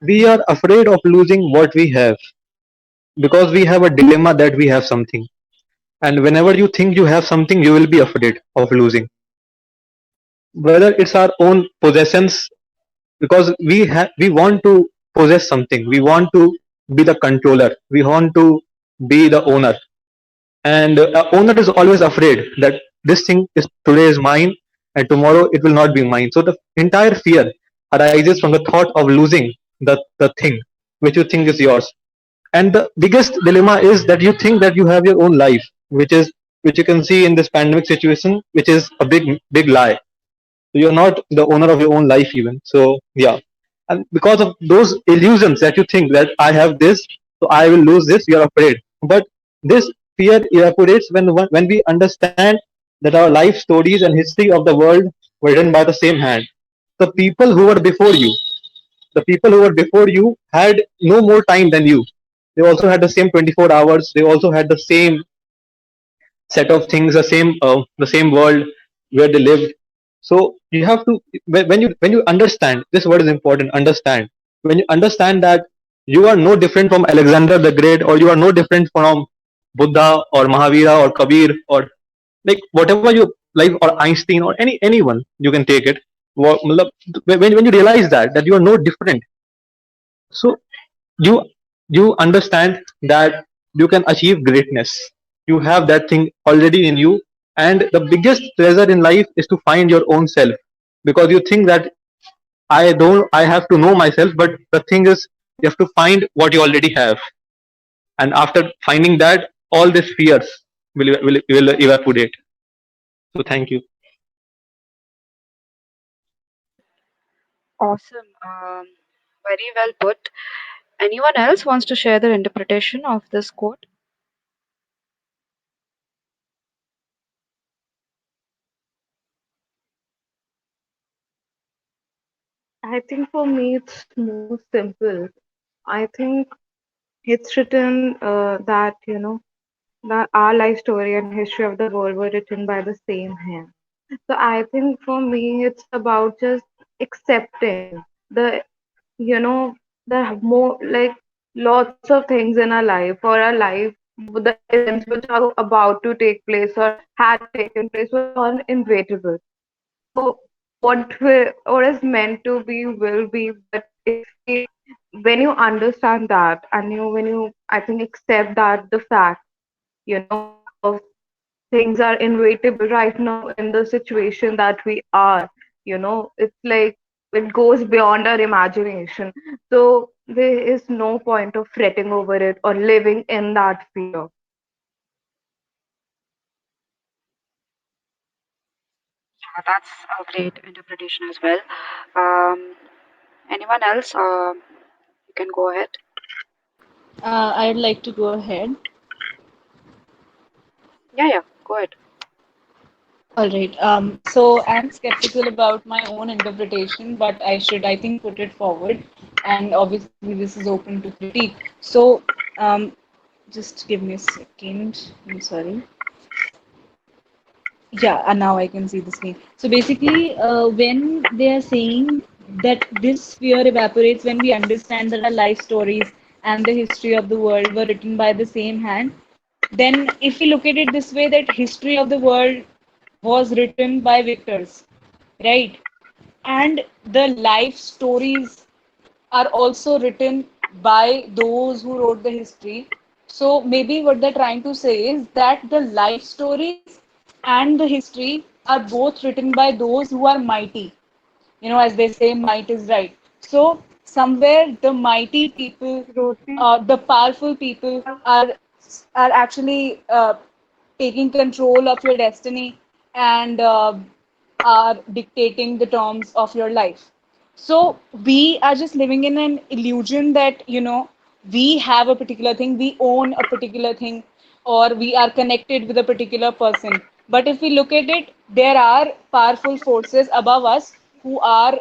We are afraid of losing what we have because we have a dilemma that we have something. And whenever you think you have something, you will be afraid of losing. Whether it's our own possessions, because we want to possess something. We want to be the controller. We want to be the owner. And owner is always afraid that this thing is today is mine and tomorrow it will not be mine. So the entire fear arises from the thought of losing the thing which you think is yours. And the biggest dilemma is that you think that you have your own life, which you can see in this pandemic situation, which is a big lie. So you're not the owner of your own life even. So yeah, and because of those illusions that you think that I have this, so I will lose this, you're afraid. But this fear evaporates when we understand that our life stories and history of the world were written by the same hand. The people who were before you, the people who were before you had no more time than you. They also had the same 24 hours. They also had the same set of things, the same world where they lived. So you have to, when you understand this word is important, understand. When you understand that you are no different from Alexander the Great, or you are no different from Buddha or Mahavira or Kabir, or like whatever you like, or Einstein, or anyone, you can take it. Matlab, when you realize that you are no different, so you you understand that you can achieve greatness. You have that thing already in you, and the biggest treasure in life is to find your own self, because you think that I have to know myself, but the thing is you have to find what you already have, and after finding that, all these fears will evaporate. So thank you. Awesome. Very well put. Anyone else wants to share their interpretation of this quote? I think for me it's more simple. I think it's written that that our life story and history of the world were written by the same hand. So I think for me it's about just accepting the you know the more like lots of things in our life or our life, the events which are about to take place or had taken place were inevitable. So what is meant to be will be. But if we, when you understand that and when you I think accept that the fact of things are inevitable right now in the situation that we are, it's like it goes beyond our imagination. So there is no point of fretting over it or living in that fear. That's a great interpretation as well. Um, Anyone else? You can go ahead. I'd like to go ahead. Yeah, yeah, go ahead. All right. So I'm skeptical about my own interpretation, but I think, put it forward. And obviously, this is open to critique. So, um, just give me a second. I'm sorry. Yeah, and now I can see the screen. So basically, when they are saying that this fear evaporates when we understand that our life stories and the history of the world were written by the same hand, then if we look at it this way, that history of the world was written by victors, right? And the life stories are also written by those who wrote the history. So maybe what they're trying to say is that the life stories and the history are both written by those who are mighty. As they say, might is right. So somewhere the mighty people, the powerful people are actually taking control of your destiny and are dictating the terms of your life. So we are just living in an illusion that, we have a particular thing, we own a particular thing, or we are connected with a particular person. But if we look at it, there are powerful forces above us who are,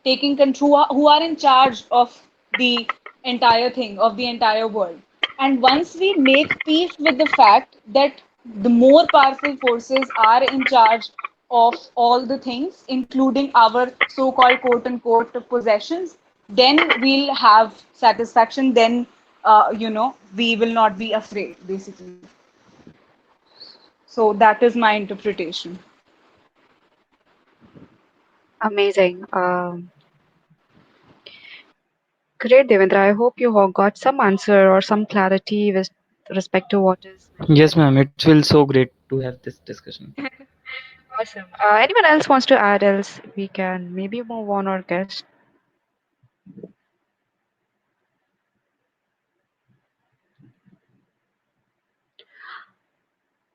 taking control, who are in charge of the entire thing, of the entire world. And once we make peace with the fact that the more powerful forces are in charge of all the things, including our so-called quote unquote possessions, then we'll have satisfaction. Then, we will not be afraid, basically. So that is my interpretation. Amazing. Great, Devendra. I hope you have got some answer or some clarity with respect to what is Yes, mentioned. ma'am. It feels so great to have this discussion. Awesome. Anyone else wants to add? Else we can maybe move on or guest.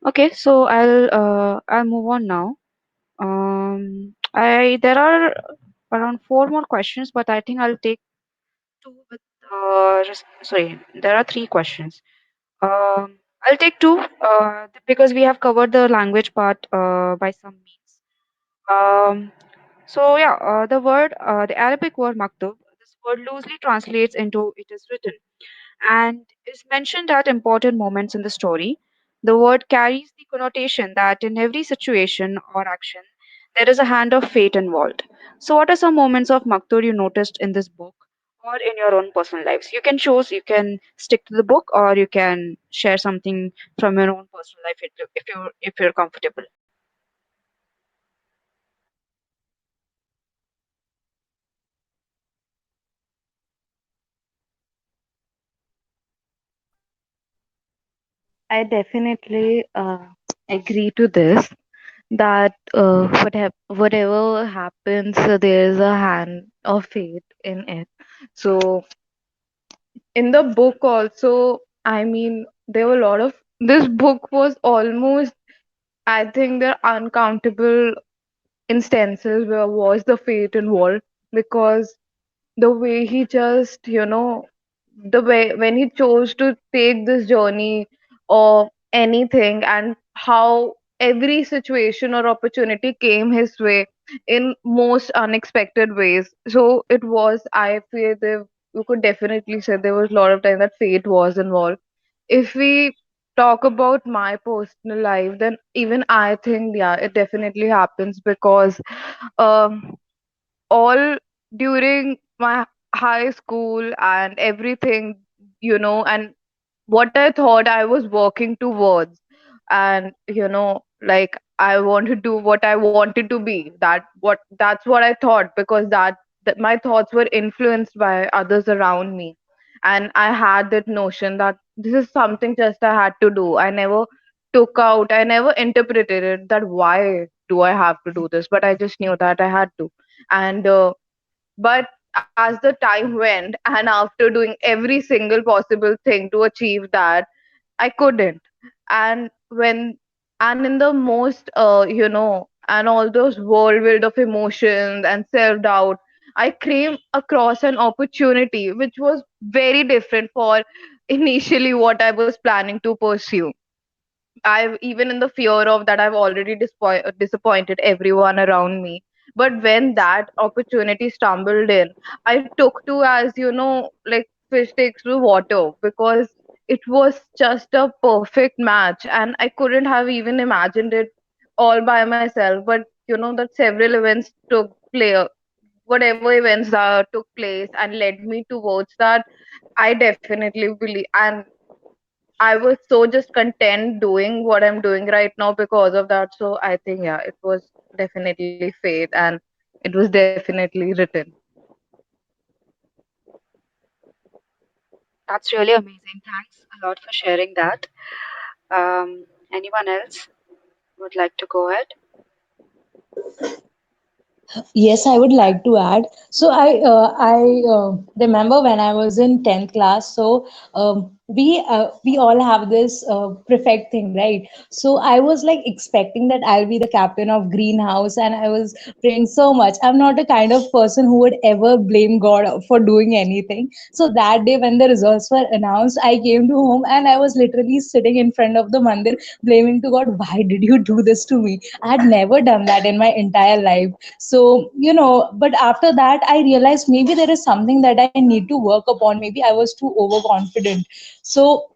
Okay, so I'll move on now. I there are around four more questions, but I think I'll take two with sorry, there are three questions. I'll take two because we have covered the language part by some means. So yeah, the Arabic word maktub, this word loosely translates into it is written and is mentioned at important moments in the story. The word carries the connotation that in every situation or action there is a hand of fate involved. So, what are some moments of Maktur you noticed in this book or in your own personal lives? You can choose, you can stick to the book, or you can share something from your own personal life if you're comfortable. I definitely agree to this, that whatever happens, there is a hand of fate in it. So in the book also, I mean, there were a lot of, this book was almost, I think there are uncountable instances where was the fate involved, because the way he just, the way when he chose to take this journey or anything, and how every situation or opportunity came his way in most unexpected ways. So it was, I feel there, you could definitely say there was a lot of time that fate was involved. If we talk about my personal life, then even I think, yeah, it definitely happens, because um all during my high school and everything, and what I thought I was working towards, and like I want to do what I wanted to be. That's what I thought, because that my thoughts were influenced by others around me, and I had that notion that this is something just I had to do. I never interpreted it that why do I have to do this, but I just knew that I had to. And but as the time went, and after doing every single possible thing to achieve that, I couldn't. And when, and in the most, and all those whirlwind of emotions and self-doubt, I came across an opportunity which was very different for initially what I was planning to pursue. I've even in the fear of that I've already disappointed everyone around me. But when that opportunity stumbled in, I took to as like fish takes to water, because it was just a perfect match, and I couldn't have even imagined it all by myself. But that several events took place, whatever events that took place and led me towards that, I definitely believe, and I was so just content doing what I'm doing right now because of that. So I think, yeah, it was definitely fate, and it was definitely written. That's really amazing. Thanks a lot for sharing that. Anyone else would like to go ahead? Yes, I would like to add. So I remember when I was in 10th class. So we all have this prefect thing, right? So I was like expecting that I'll be the captain of greenhouse, and I was praying so much. I'm not the kind of person who would ever blame God for doing anything. So that day when the results were announced, I came to home and I was literally sitting in front of the mandir, blaming to God, why did you do this to me? I had never done that in my entire life. So but after that I realized maybe there is something that I need to work upon. Maybe I was too overconfident. So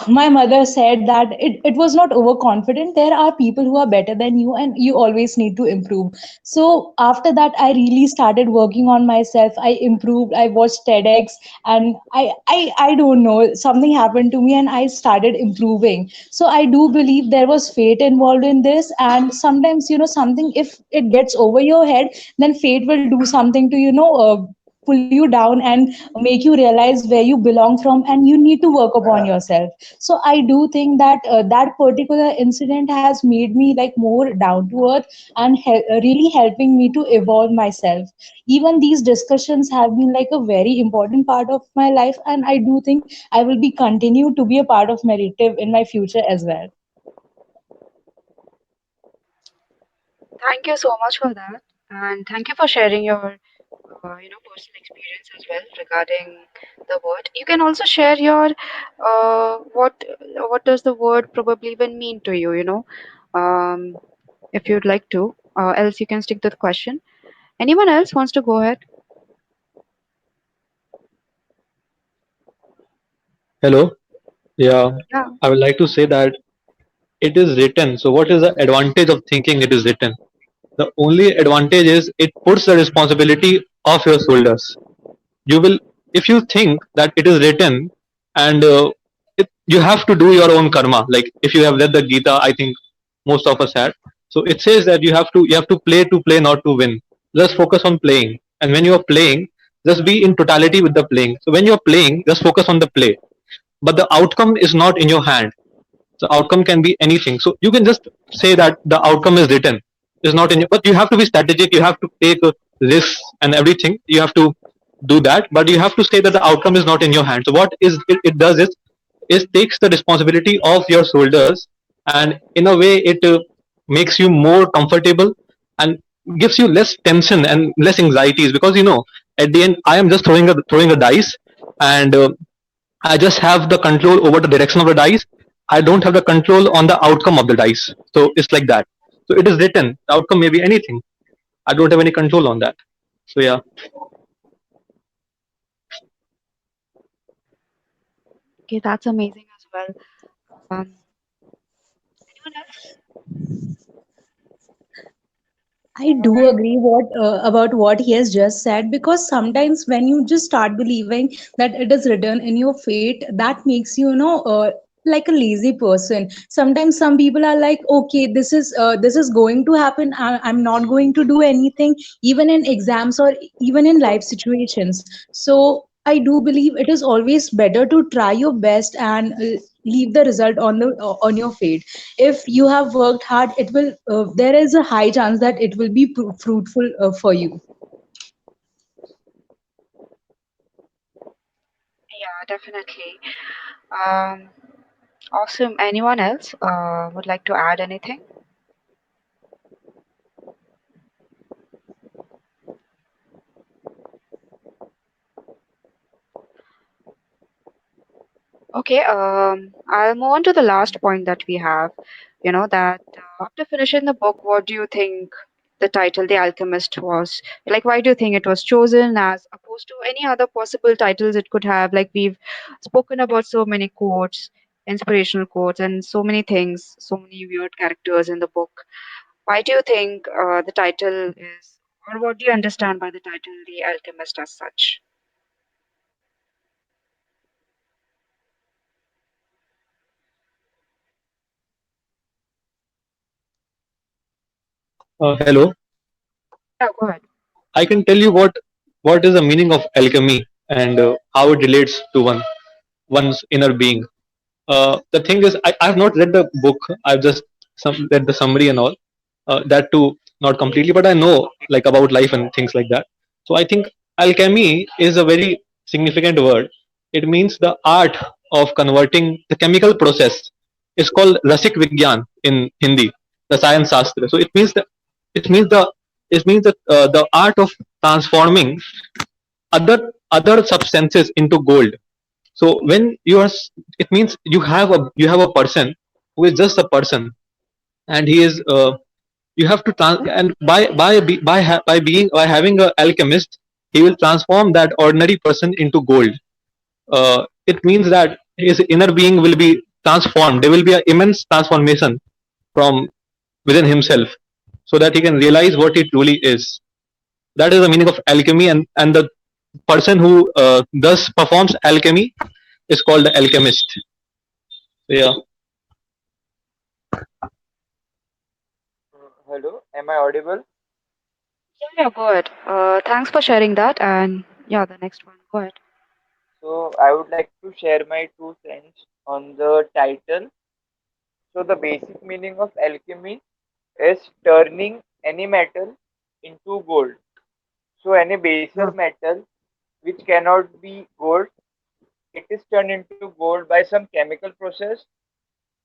my mother said that it was not overconfident. There are people who are better than you, and you always need to improve. So after that, I really started working on myself. I improved. I watched TEDx, and I don't know, something happened to me, and I started improving. So I do believe there was fate involved in this, and sometimes something, if it gets over your head, then fate will do something to pull you down and make you realize where you belong from, and you need to work upon yourself. So I do think that that particular incident has made me like more down to earth and really helping me to evolve myself. Even these discussions have been like a very important part of my life, and I do think I will be continue to be a part of Merrative in my future as well. Thank you so much for that, and thank you for sharing your personal experience as well regarding the word. You can also share your what does the word probably even mean to you. Um, if you'd like to. Else you can stick to the question. Anyone else wants to go ahead? Hello. Yeah, Yeah. I would like to say that it is written. So, what is the advantage of thinking it is written? The only advantage is it puts the responsibility off your shoulders. You will, if you think that it is written, and you have to do your own karma. Like if you have read the Gita, I think most of us had. So it says that you have to play, not to win. Just focus on playing, and when you are playing, just be in totality with the playing. So when you are playing, just focus on the play, but the outcome is not in your hand. The outcome can be anything. So you can just say that the outcome is written, is not in you, but you have to be strategic. You have to take risks and everything. You have to do that, but you have to say that the outcome is not in your hand. So what it does is takes the responsibility off your shoulders, and in a way it makes you more comfortable and gives you less tension and less anxieties, because at the end I am just throwing a dice, and I just have the control over the direction of the dice. I don't have the control on the outcome of the dice. So it's like that. So it is written. The outcome may be anything. I don't have any control on that. So yeah. Okay, that's amazing as well. Um, Anyone else? I do agree what about what he has just said, because sometimes when you just start believing that it is written in your fate, that makes you, like a lazy person. Sometimes some people are like, okay, this is going to happen. I'm not going to do anything, even in exams or even in life situations. So I do believe it is always better to try your best and leave the result on your fate. If you have worked hard, it will there is a high chance that it will be fruitful for you. Yeah, definitely. Um, Awesome. Anyone else would like to add anything? Okay, I'll move on to the last point that we have. You know, that after finishing the book, what do you think the title, The Alchemist, was? Like, why do you think it was chosen as opposed to any other possible titles it could have? Like, we've spoken about so many quotes, inspirational quotes, and so many things, so many weird characters in the book. Why do you think the title is, or what do you understand by the title, The Alchemist, as such? Hello. Yeah, go ahead. I can tell you what is the meaning of alchemy and how it relates to one's inner being. The thing is, I have not read the book. I've just read the summary and all. That too, not completely, but I know like about life and things like that. So I think alchemy is a very significant word. It means the art of converting the chemical process. It's called rasik vigyan in Hindi, the science sastra. So it means the the art of transforming other substances into gold. So when it means you have a person who is just a person, and he is you have to and by having a alchemist, he will transform that ordinary person into gold. It means that his inner being will be transformed. There will be an immense transformation from within himself, so that he can realize what he truly is. That is the meaning of alchemy, and the person who thus performs alchemy is called the alchemist. Yeah. Hello, am I audible? Yeah, yeah, go ahead. Thanks for sharing that. And yeah, the next one. Go ahead. So I would like to share my 2 cents on the title. So the basic meaning of alchemy is turning any metal into gold. So any baser metal which cannot be gold, it is turned into gold by some chemical process,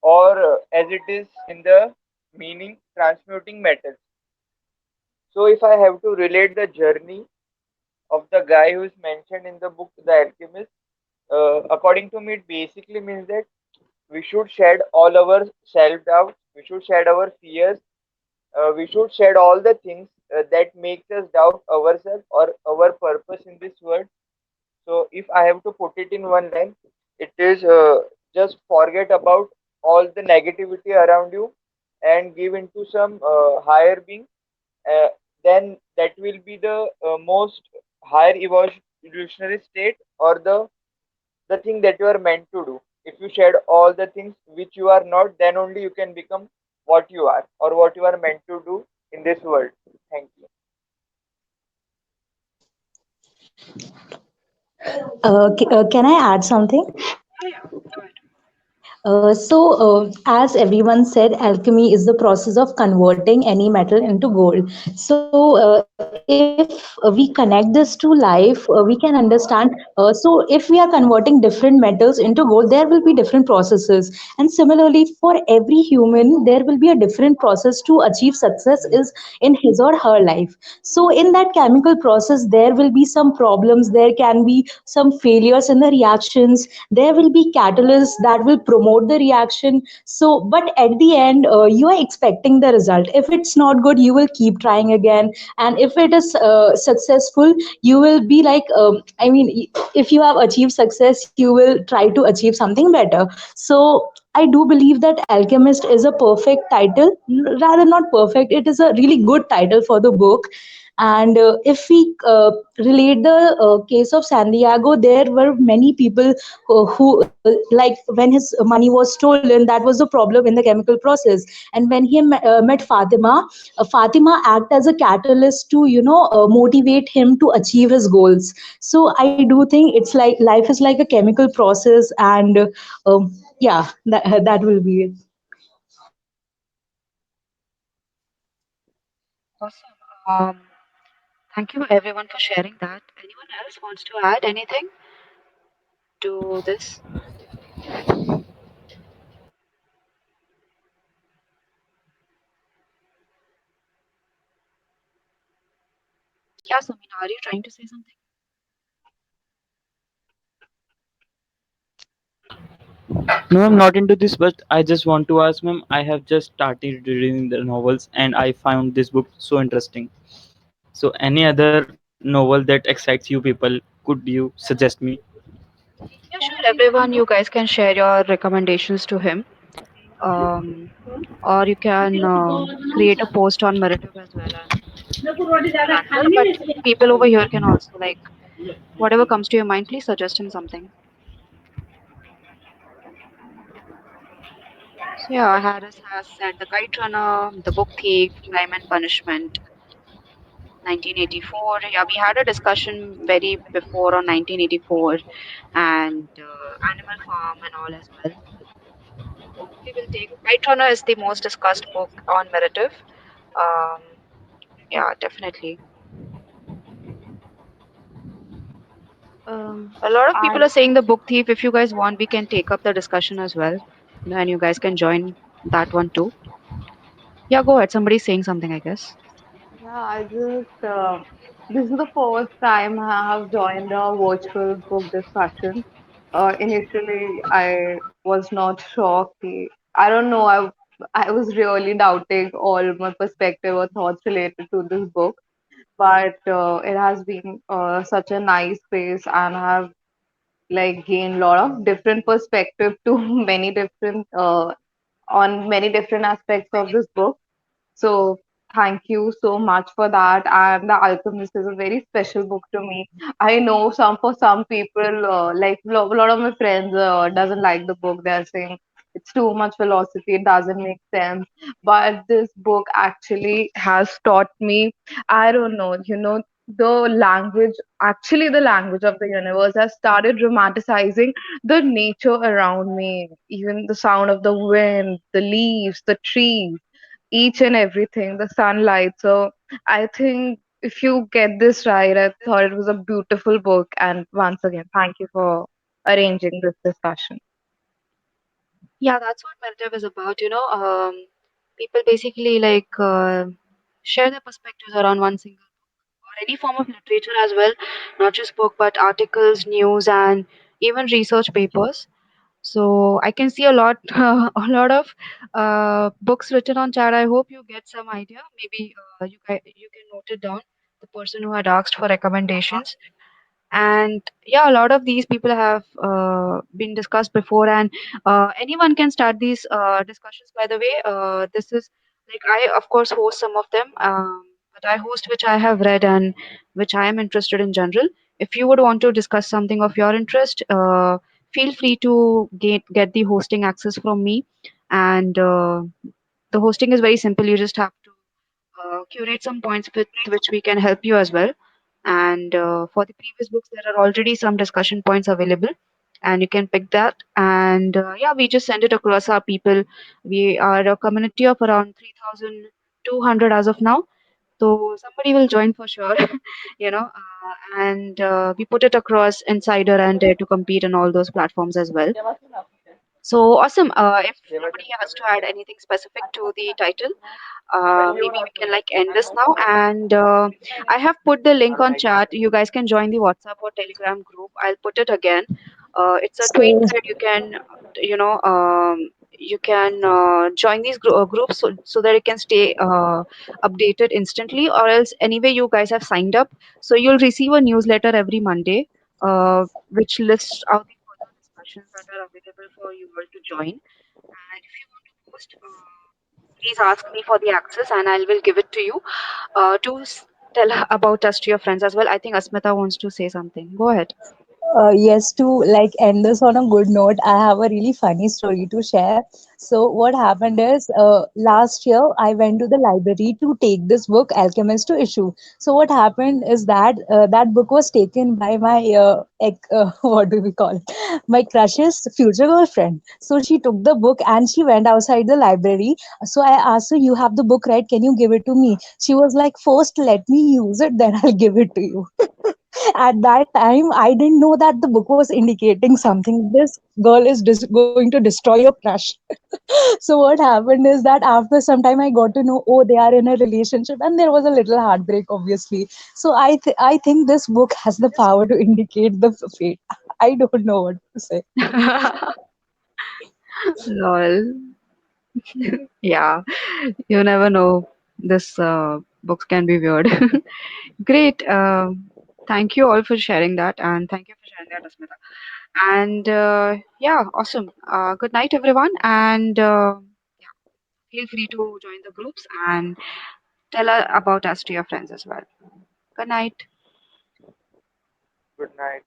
or as it is in the meaning, transmuting metals. So if I have to relate the journey of the guy who is mentioned in the book The Alchemist, according to me, it basically means that we should shed all our self doubt, we should shed our fears, we should shed all the things that makes us doubt ourselves or our purpose in this world. So if I have to put it in one line, it is just forget about all the negativity around you and give into some higher being. Uh, then that will be the most higher evolutionary state, or the thing that you are meant to do. If you shed all the things which you are not, then only you can become what you are or what you are meant to do in this world. Thank you. Can I add something? Yeah, yeah, go ahead. As everyone said, alchemy is the process of converting any metal into gold. If we connect this to life, we can understand. So, if we are converting different metals into gold, there will be different processes. And similarly, for every human, there will be a different process to achieve success is in his or her life. So, in that chemical process, there will be some problems. There can be some failures in the reactions. There will be catalysts that will promote the reaction. So but at the end, you are expecting the result. If it's not good, you will keep trying again, and if it is successful, you will be like, if you have achieved success, you will try to achieve something better. So I do believe that Alchemist is a perfect title. Rather, not perfect, it is a really good title for the book. And if we relate the case of Santiago, there were many people who like when his money was stolen, that was the problem in the chemical process. And when he met Fatima, Fatima act as a catalyst to motivate him to achieve his goals. So I do think it's like life is like a chemical process, and yeah, that will be it. Awesome. Um, Thank you everyone for sharing that. Anyone else wants to add anything to this? Yeah, Samina, are you trying to say something? No, I'm not into this, but I just want to ask, ma'am. I have just started reading the novels, and I found this book so interesting. So, any other novel that excites you people, could you suggest me? Yeah, sure. Everyone, you guys can share your recommendations to him. Um, or you can create a post on Merrative as well, and he will answer. But people over here can also, like, whatever comes to your mind, please suggest him something. So yeah, Harris has said The Kite Runner, The Book Thief, Crime and Punishment, 1984. Yeah, we had a discussion very before on 1984 and Animal Farm and all as well. We will take Kite Runner is the most discussed book on Merrative. Um, yeah, definitely. A lot of I people are saying The Book Thief. If you guys want, we can take up the discussion as well. And you guys can join that one too. Yeah, go ahead. Somebody's saying something, I guess. Yeah, I just this is the first time I have joined a virtual book discussion. Initially, I was not sure. I don't know. I was really doubting all my perspective or thoughts related to this book, but it has been such a nice space, and I have like gained a lot of different perspective to many different on many different aspects of this book. So thank you so much for that. And The Alchemist is a very special book to me. I know some people like a lot of my friends doesn't like the book. They're saying it's too much philosophy. It doesn't make sense. But this book actually has taught me. I don't know. The language, actually the language of the universe has started romanticizing the nature around me, even the sound of the wind, the leaves, the trees, each and everything, the sunlight. So I think if you get this right, I thought it was a beautiful book. And once again, thank you for arranging this discussion. Yeah, that's what Merrative is about. People basically like share their perspectives around one single or any form of literature as well, not just book but articles, news, and even research papers. So I can see a lot, a lot of books written on chat. I hope you get some idea. Maybe you can note it down. The person who had asked for recommendations, and yeah, a lot of these people have been discussed before, and anyone can start these discussions. By the way, this is like I of course host some of them, but I host which I have read and which I am interested in general. If you would want to discuss something of your interest, feel free to get the hosting access from me, and the hosting is very simple. You just have to curate some points with which we can help you as well. And for the previous books, there are already some discussion points available, and you can pick that. And yeah, we just send it across our people. We are a community of around 3,200 as of now. So somebody will join for sure, and we put it across Insider and Dare to Compete and all those platforms as well. So awesome. If nobody has to add anything specific to the title, maybe we can like end this now. And I have put the link on chat. You guys can join the WhatsApp or Telegram group. I'll put it again. It's a tweet So thread. You can join these groups so that you can stay updated instantly. Or else, anyway, you guys have signed up, so you'll receive a newsletter every Monday, which lists out the further discussions that are available for you all to join. And if you want to post, please ask me for the access and I will give it to you. Tell about us to your friends as well. I think Asmita wants to say something. Go ahead. Yes, to like end this on a good note, I have a really funny story to share. So, what happened is last year I went to the library to take this book, Alchemist, to issue. So, what happened is that that book was taken by my what do we call it? My crush's future girlfriend. So, she took the book and she went outside the library. So, I asked her, "You have the book, right? Can you give it to me?" She was like, "First, let me use it, then I'll give it to you." At that time, I didn't know that the book was indicating something. This girl is going to destroy your crush. So what happened is that after some time, I got to know, oh, they are in a relationship, and there was a little heartbreak, obviously. So I think this book has the power to indicate the fate. I don't know what to say. Lol. Yeah, you never know. This books can be weird. Great. Thank you all for sharing that, and thank you for sharing that, Asmita. And yeah, awesome. Good night, everyone, and feel free to join the groups and tell about us to your friends as well. Good night. Good night.